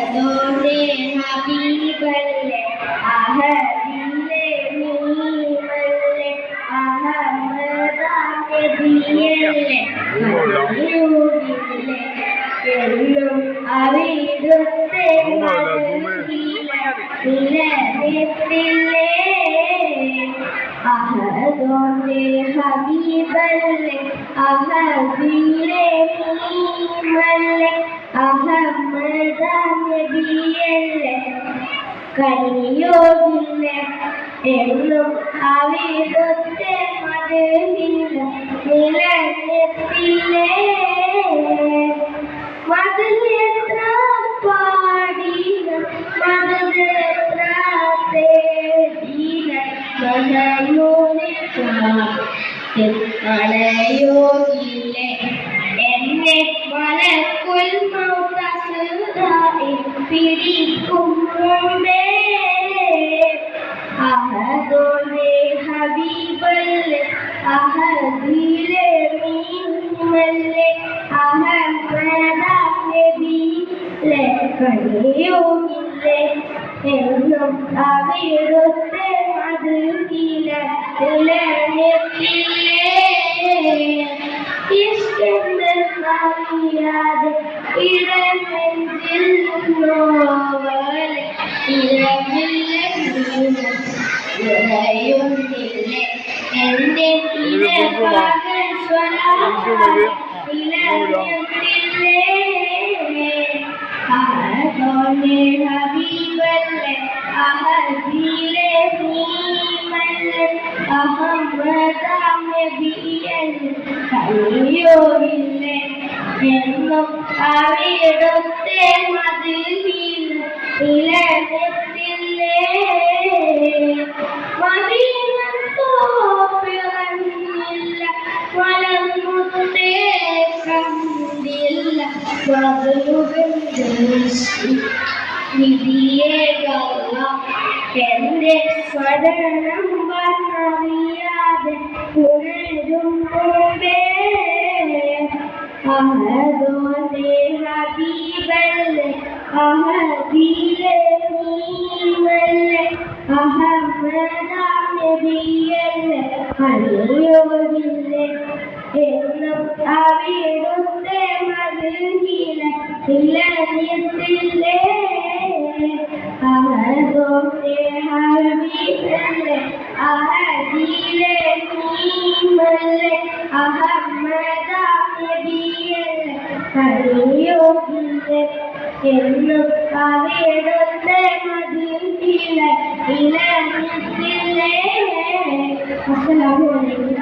അഹദോന്റെ ഹബീബല്ലേ അഹദിലെ മീമല്ലേ അഹമ്മദാന്റെ ദിയല്ലേ മയൂരില്ലേ എന്നും അവിടുത്തെ നിലനിർത്തില്ലേ അഹദോന്റെ ഹബീബല്ലേ അഹദിലെ മീമല്ലേ അഹമ്മദാന്റെ ദിയല്ലേ കനിയോകില്ലേ എന്നും അവിടുത്തെ മദീന നിലനിർത്തില്ലേ മദലെത്ര പാടിന മദലെത്ര തേടിന മദയൂനിയോകില്ലേ എന്നെ മലക്കുൽ മൗതസ്റായി പിടിക്കും മുമ്പേ അഹദോന്റെ ഹബീബല്ലേ അഹദിലെ മീമല്ലേ അഹമ്മദാന്റെ ദിയല്ലേ കനിയോകില്ലേ എന്നും അവിടുത്തെ മദീന നിലനിർത്തില്ലേ ഇഷ്ടമെന്നറിയാതെ ഇടനെഞ്ചിൽ നോവലെ ഇരയുന്നില്ലേ എന്റെ പകൽ നിലനിർത്തില്ലേ അഹദോന്റെ ഹബീബല്ലേ അഹദിലെ മീമല്ലേ അഹമ്മദാന്റെ ദിയല്ലേ കനിയോകില്ലേ എന്നും അവിടുത്തെ മദീന നിലനിർത്തില്ലേ മദീനത്തോപ്പിറങ്ങില്ല വളർന്നുത്തേ കണ്ടില്ല വിധിയേകല്ല എന്റെ സ്വടനം വന്നറിയാതെ ഉണരും മുമ്പേ അഹദോന്റെ ഹബീബല്ലേ അഹദിലെ മീമല്ലേ അഹമ്മദാന്റെ ദിയല്ലേ കനിയോകില്ലേ എന്നും അവിടുത്തെ മദീന നിലനിർത്തില്ലേ അഹദോന്റെ ഹബീബല്ലേ അഹദിലെ മീമല്ലേ അഹമ്മദാന്റെ ദിയല്ലേ കനിയോകില്ലേ എന്നും അവിടുത്തെ മദീന നിലനിർത്തില്ലേ. അസ്സലാമു അലൈക്കും.